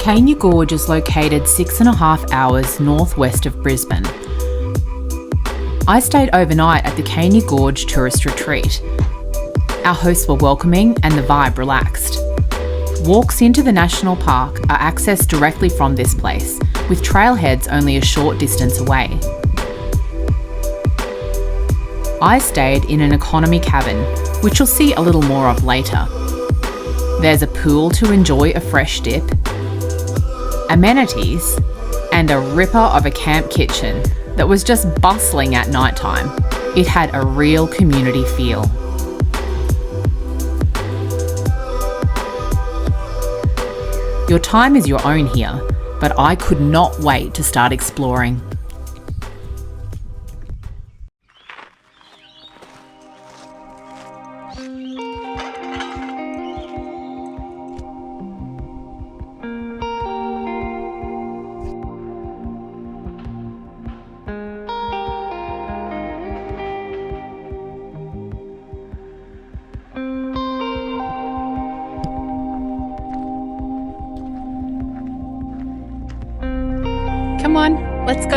Cania Gorge is located 6.5 hours northwest of Brisbane. I stayed overnight at the Cania Gorge Tourist Retreat. Our hosts were welcoming and the vibe relaxed. Walks into the national park are accessed directly from this place, with trailheads only a short distance away. I stayed in an economy cabin, which you'll see a little more of later. There's a pool to enjoy a fresh dip, amenities, and a ripper of a camp kitchen that was just bustling at night time. It had a real community feel. Your time is your own here, but I could not wait to start exploring. Come on, let's go.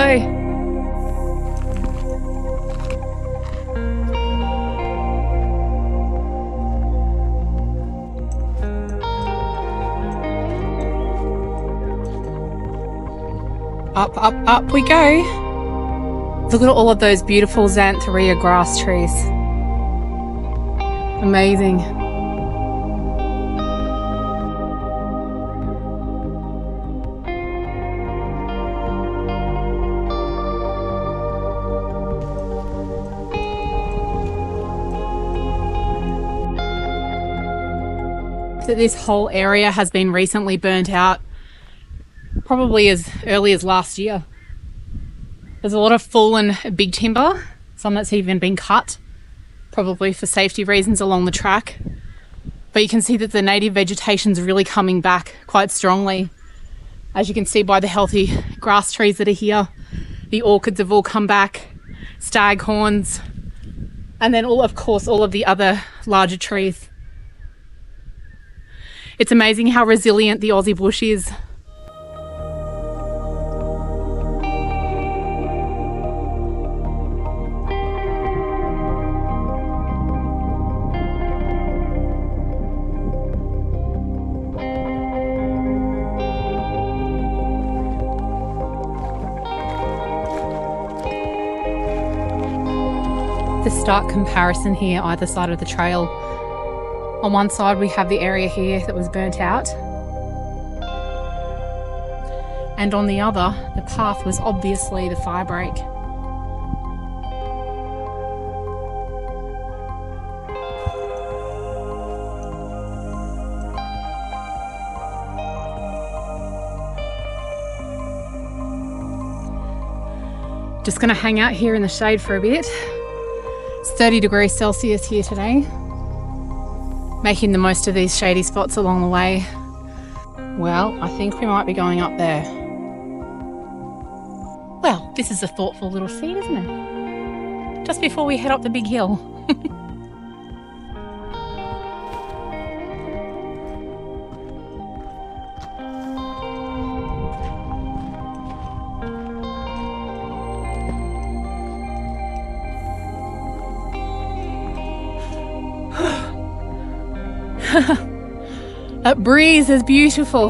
Up, up, up we go. Look at all of those beautiful xanthorrhea grass trees. Amazing. That this whole area has been recently burnt out, probably as early as last year. There's a lot of fallen big timber, some that's even been cut, probably for safety reasons along the track. But you can see that the native vegetation's really coming back quite strongly. As you can see by the healthy grass trees that are here, the orchids have all come back, staghorns, and then all of the other larger trees. It's amazing how resilient the Aussie bush is. The stark comparison here either side of the trail. On one side we have the area here that was burnt out, and on the other the path was obviously the fire break. Just going to hang out here in the shade for a bit. It's 30 degrees Celsius here today. Making the most of these shady spots along the way. Well, I think we might be going up there. Well, this is a thoughtful little seat, isn't it? Just before we head up the big hill. That breeze is beautiful.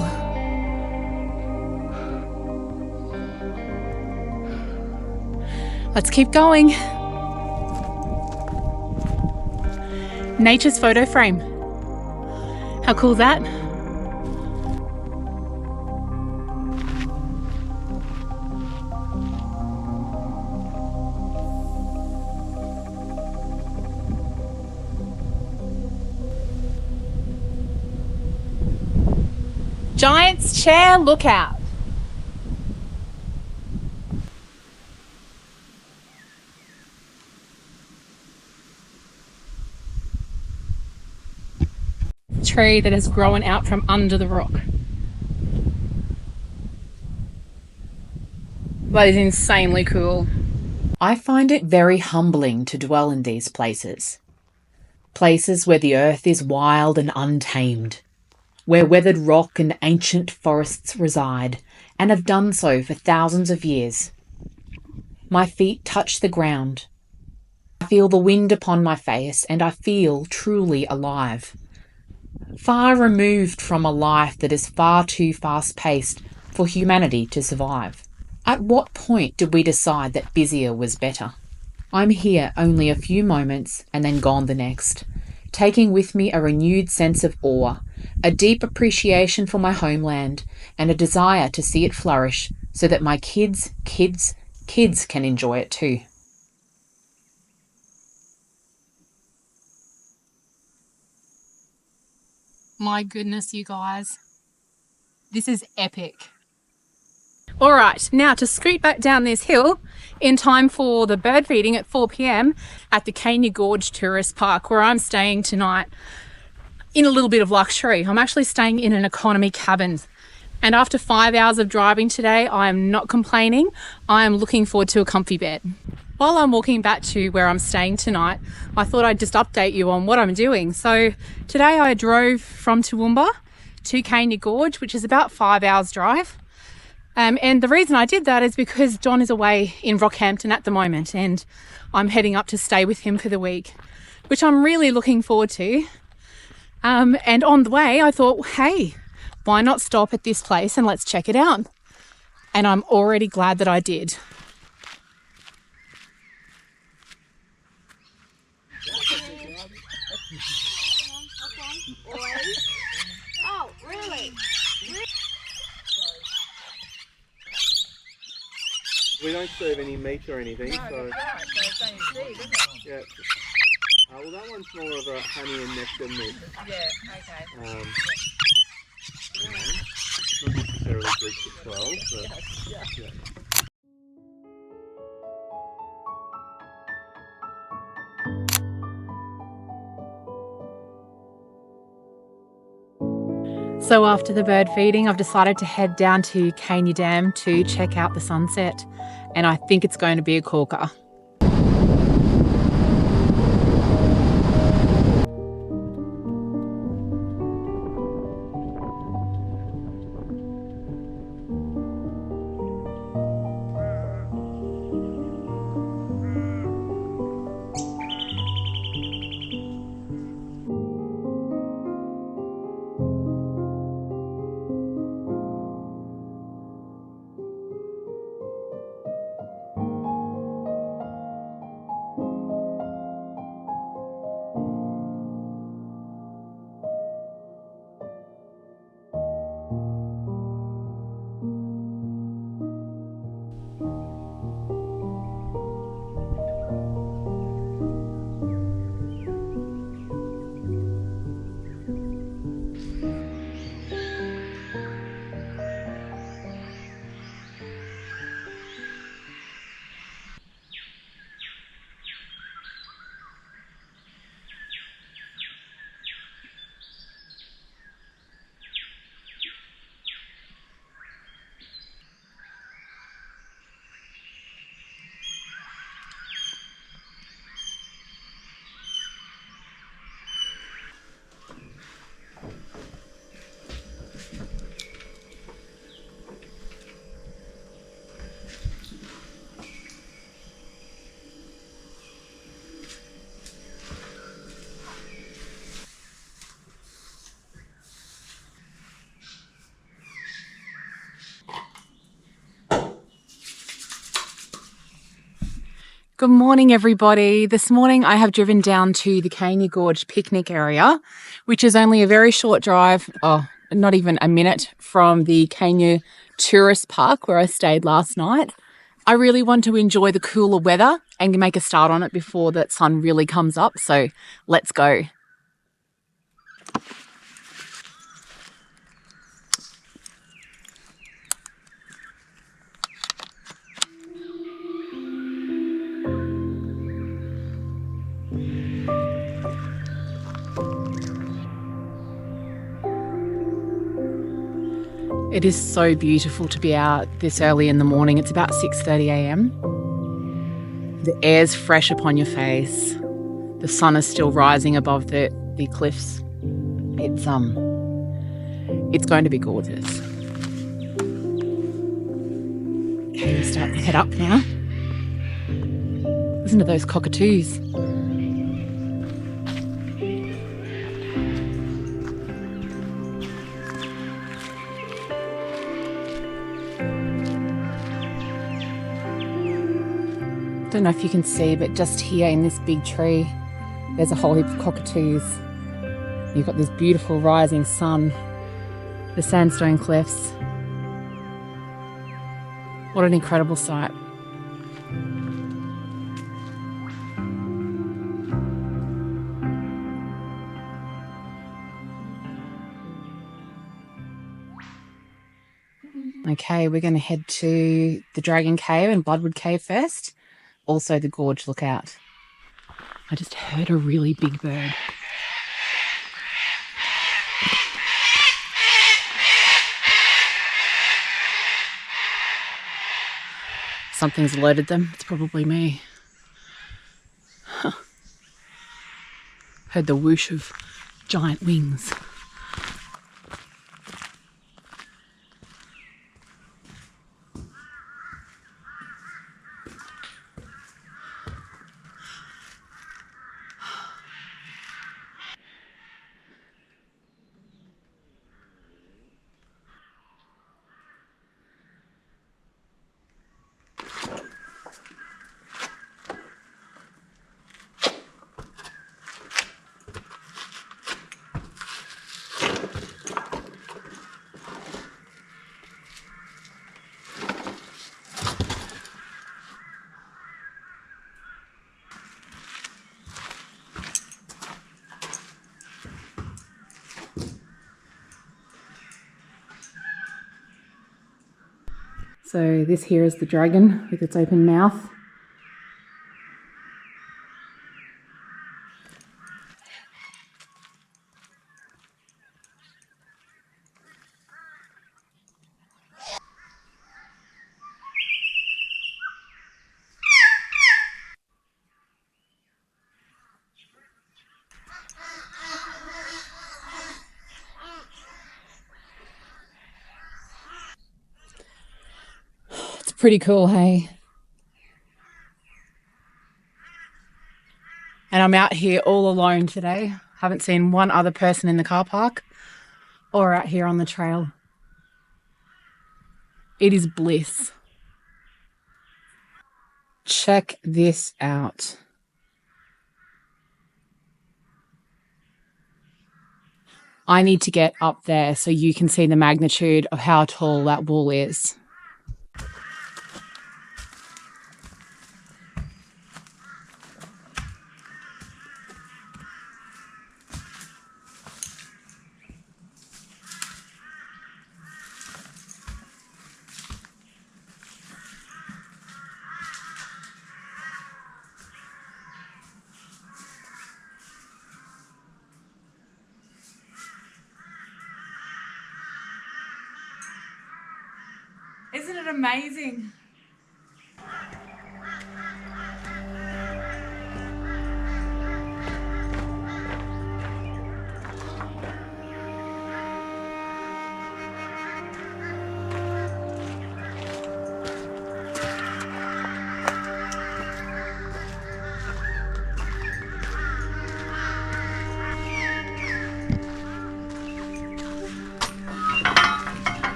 Let's keep going. Nature's photo frame. How cool is that? Giant's Chair Lookout. Tree that has grown out from under the rock. That is insanely cool. I find it very humbling to dwell in these places. Places where the earth is wild and untamed, where weathered rock and ancient forests reside, and have done so for thousands of years. My feet touch the ground. I feel the wind upon my face, and I feel truly alive. Far removed from a life that is far too fast-paced for humanity to survive. At what point did we decide that busier was better? I'm here only a few moments and then gone the next, taking with me a renewed sense of awe, a deep appreciation for my homeland, and a desire to see it flourish so that my kids can enjoy it too. My goodness, you guys. This is epic. All right, now to scoot back down this hill in time for the bird feeding at 4 p.m. at the Cania Gorge Tourist Park, where I'm staying tonight in a little bit of luxury. I'm actually staying in an economy cabin. And after 5 hours of driving today, I am not complaining. I am looking forward to a comfy bed. While I'm walking back to where I'm staying tonight, I thought I'd just update you on what I'm doing. So today I drove from Toowoomba to Cania Gorge, which is about 5 hours drive. And the reason I did that is because John is away in Rockhampton at the moment, and I'm heading up to stay with him for the week, which I'm really looking forward to. And on the way, I thought, hey, why not stop at this place and let's check it out? And I'm already glad that I did. Oh, really? We don't serve any meat or anything, No, so that's right. So it's only seed, isn't it? yeah. Well, that one's more of a honey and nectar mix. Yeah, okay. You know, not necessarily Greek to 12, but yeah. So after the bird feeding, I've decided to head down to Cania Dam to check out the sunset, and I think it's going to be a corker. Good morning, everybody. This morning I have driven down to the Cania Gorge picnic area, which is only a very short drive, not even a minute from the Cania Tourist Park where I stayed last night. I really want to enjoy the cooler weather and make a start on it before that sun really comes up, so let's go. It is so beautiful to be out this early in the morning. It's about 6:30 a.m. The air's fresh upon your face. The sun is still rising above the cliffs. It's going to be gorgeous. Okay, we're starting to head up now. Listen to those cockatoos. Don't know if you can see, but just here in this big tree, there's a whole heap of cockatoos. You've got this beautiful rising sun, the sandstone cliffs. What an incredible sight. Okay, we're going to head to the Dragon Cave and Bloodwood Cave first. Also the gorge lookout. I just heard a really big bird. Something's alerted them. It's probably me. Huh. Heard the whoosh of giant wings. So this here is the dragon with its open mouth. It's pretty cool, hey? And I'm out here all alone today. Haven't seen one other person in the car park or out here on the trail. It is bliss. Check this out. I need to get up there so you can see the magnitude of how tall that wall is. Isn't it amazing?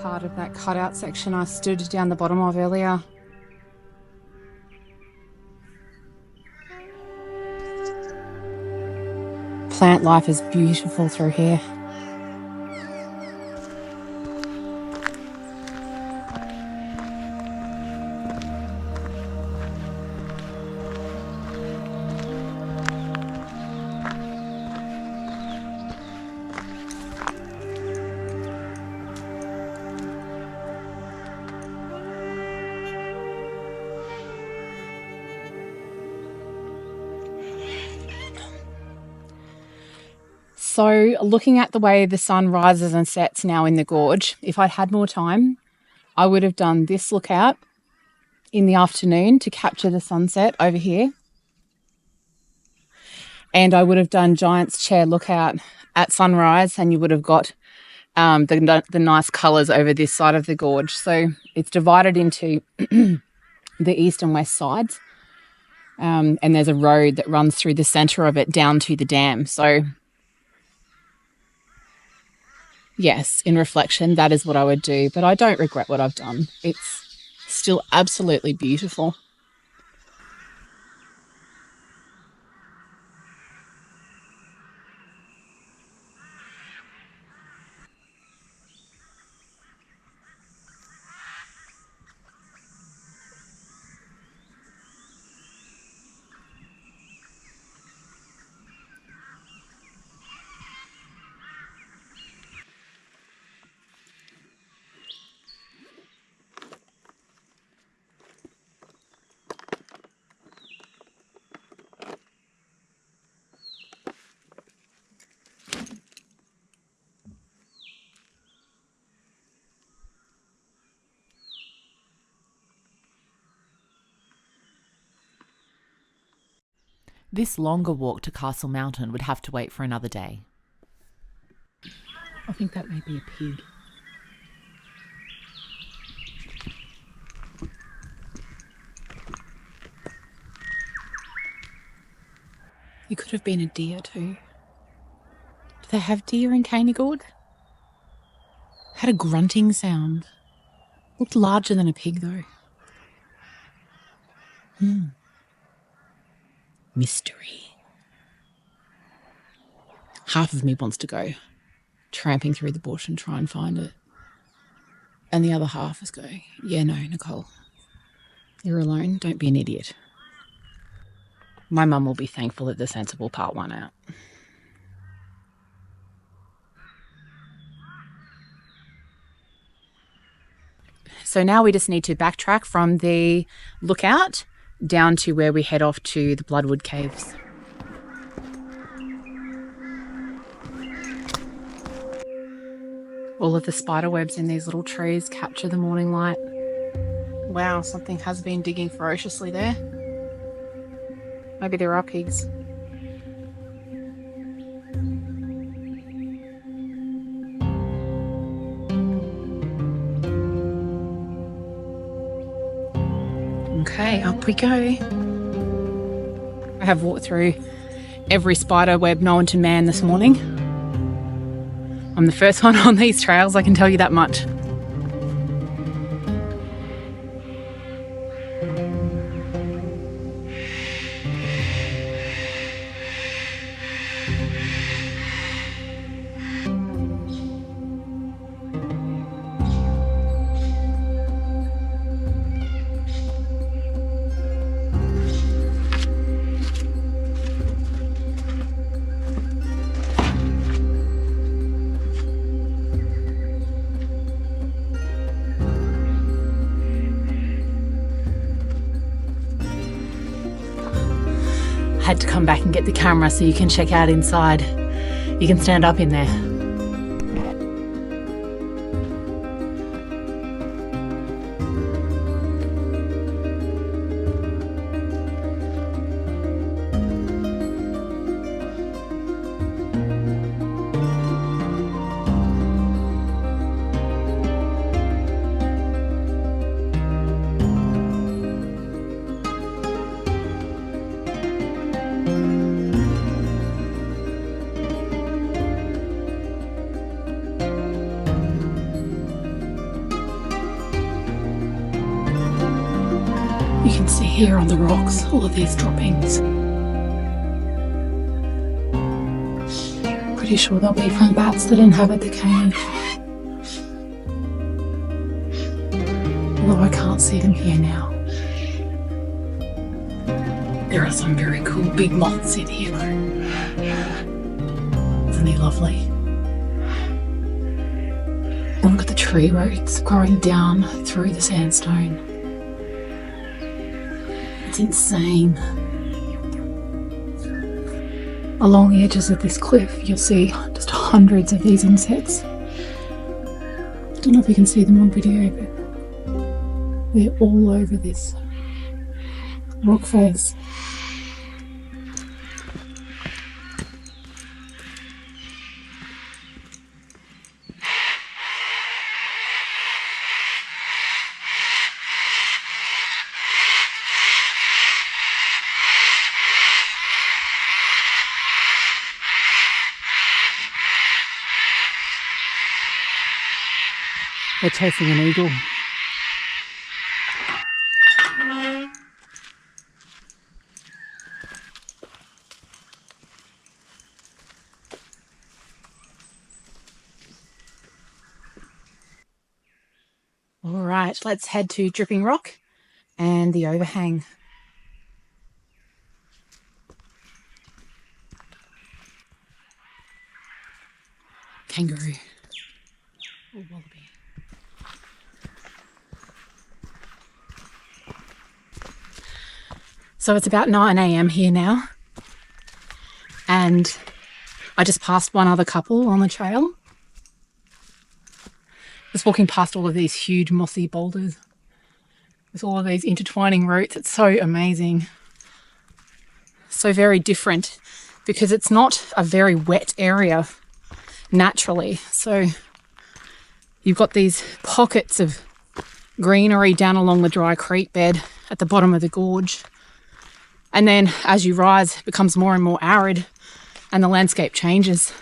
Part of that cutout section I stood down the bottom of earlier. Plant life is beautiful through here. So looking at the way the sun rises and sets now in the gorge, if I'd had more time, I would have done this lookout in the afternoon to capture the sunset over here. And I would have done Giant's Chair lookout at sunrise, and you would have got the nice colours over this side of the gorge. So it's divided into the east and west sides. And there's a road that runs through the centre of it down to the dam. So yes, in reflection, that is what I would do. But I don't regret what I've done. It's still absolutely beautiful. This longer walk to Castle Mountain would have to wait for another day. I think that may be a pig. It could have been a deer too. Do they have deer in Cania Gorge? Had a grunting sound. Looked larger than a pig though. Mystery. Half of me wants to go tramping through the bush and try and find it. And the other half is going, yeah, no, Nicole, you're alone. Don't be an idiot. My mum will be thankful that the sensible part won out. So now we just need to backtrack from the lookout down to where we head off to the Bloodwood Caves. All of the spider webs in these little trees capture the morning light. Wow, something has been digging ferociously there. Maybe there are pigs. Okay, up we go. I have walked through every spider web known to man this morning. I'm the first one on these trails, I can tell you that much. Had to come back and get the camera so you can check out inside. You can stand up in there. You can see here on the rocks all of these droppings. Pretty sure they'll be from bats that inhabit the cave. Although I can't see them here now. There are some very cool big moths in here though. Isn't he lovely? And look at the tree roots growing down through the sandstone. It's insane. along the edges of this cliff, you'll see just hundreds of these insects. I don't know if you can see them on video, but they're all over this rock face. They're chasing an eagle. All right, let's head to Dripping Rock and the overhang. Kangaroo or wallaby. So it's about 9 a.m. here now, and I just passed one other couple on the trail. Just walking past all of these huge mossy boulders with all of these intertwining roots. It's so amazing. So very different because it's not a very wet area naturally. So you've got these pockets of greenery down along the dry creek bed at the bottom of the gorge. And then as you rise, it becomes more and more arid and the landscape changes.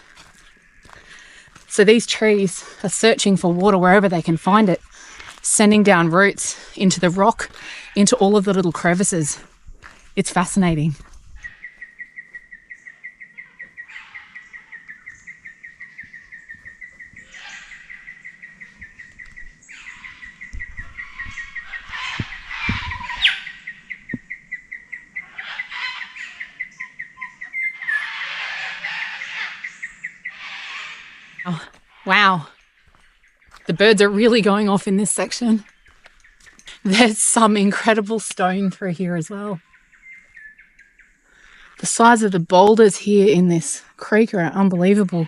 So these trees are searching for water wherever they can find it, sending down roots into the rock, into all of the little crevices. It's fascinating. Oh, wow. The birds are really going off in this section. There's some incredible stone through here as well. The size of the boulders here in this creek are unbelievable.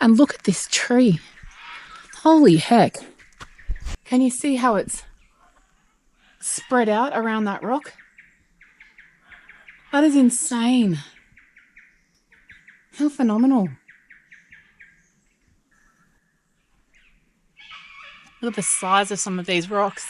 And look at this tree. Holy heck. Can you see how it's spread out around that rock? That is insane. How phenomenal. Look at the size of some of these rocks.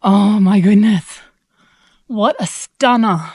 Oh my goodness. What a stunner.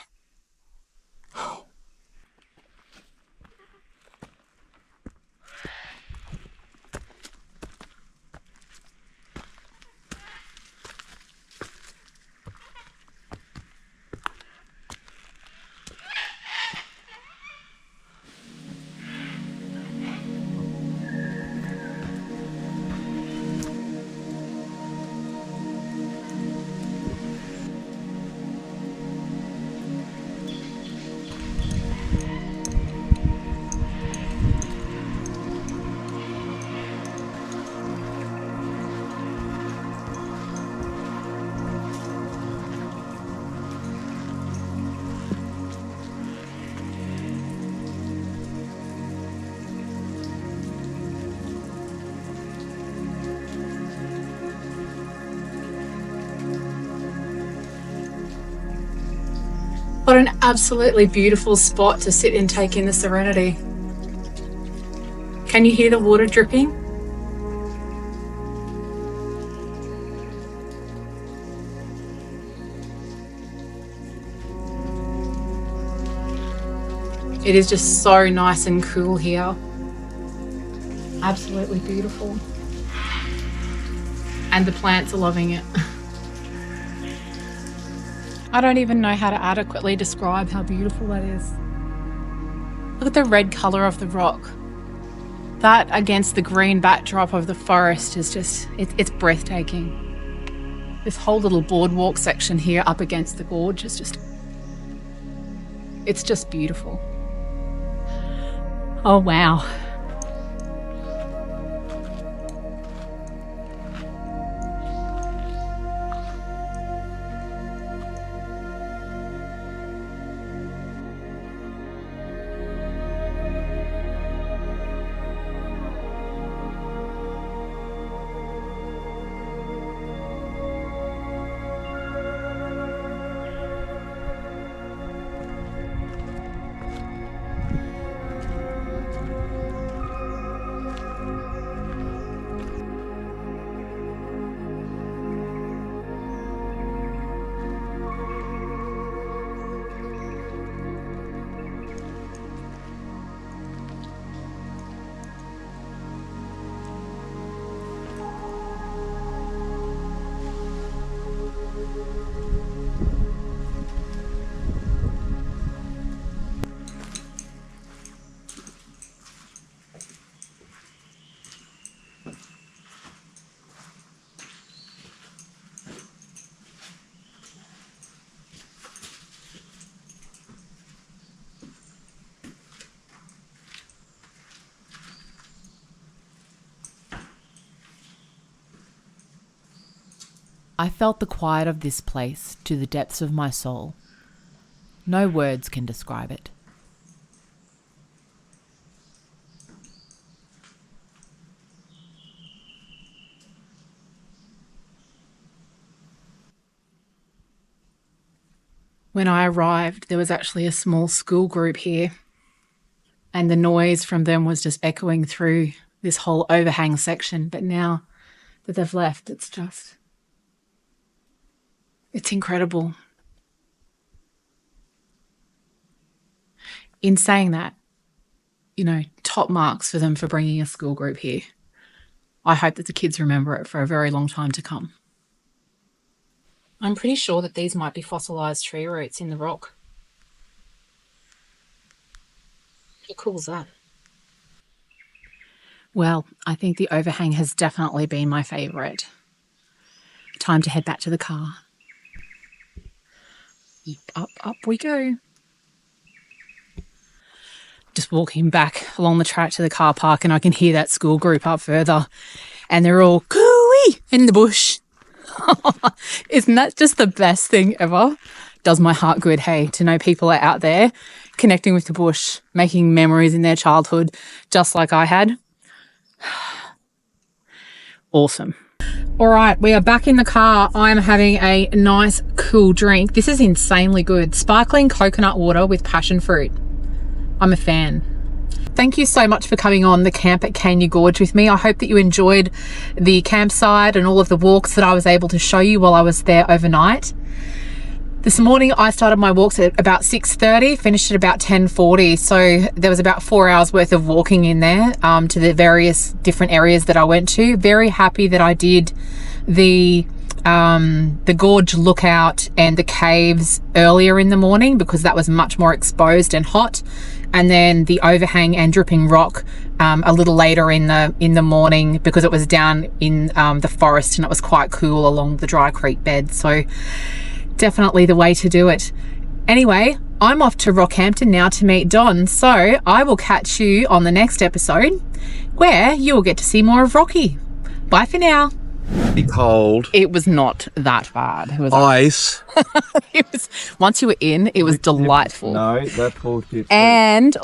What an absolutely beautiful spot to sit and take in the serenity. Can you hear the water dripping? It is just so nice and cool here. Absolutely beautiful. And the plants are loving it. I don't even know how to adequately describe how beautiful that is. Look at the red colour of the rock. That against the green backdrop of the forest is just, it's breathtaking. This whole little boardwalk section here up against the gorge is just, it's just beautiful. Oh, wow. I felt the quiet of this place to the depths of my soul. No words can describe it. When I arrived, there was actually a small school group here, and the noise from them was just echoing through this whole overhang section. But now that they've left, it's incredible. In saying that, top marks for them for bringing a school group here. I hope that the kids remember it for a very long time to come. I'm pretty sure that these might be fossilised tree roots in the rock. How cool is that? Well, I think the overhang has definitely been my favourite. Time to head back to the car. Up we go. Just walking back along the track to the car park, and I can hear that school group up further, and they're all cooey in the bush. Isn't that just the best thing ever? Does my heart good, hey, to know people are out there connecting with the bush, making memories in their childhood, just like I had. Awesome. All right, we are back in the car. I'm having a nice cool drink. This is insanely good. Sparkling coconut water with passion fruit. I'm a fan. Thank you so much for coming on the camp at Cania Gorge with me. I hope that you enjoyed the campsite and all of the walks that I was able to show you while I was there overnight. This morning I started my walks at about 6:30, finished at about 10:40. So there was about 4 hours worth of walking in there to the various different areas that I went to. Very happy that I did the gorge lookout and the caves earlier in the morning, because that was much more exposed and hot, and then the overhang and dripping rock a little later in the morning, because it was down in the forest and it was quite cool along the dry creek bed. So definitely the way to do it. Anyway, I'm off to Rockhampton now to meet Don, so I will catch you on the next episode where you will get to see more of Rocky. Bye for now. Cold. It was not that bad. It was Ice. it was, once you were in, it was delightful. No, that poor kid. And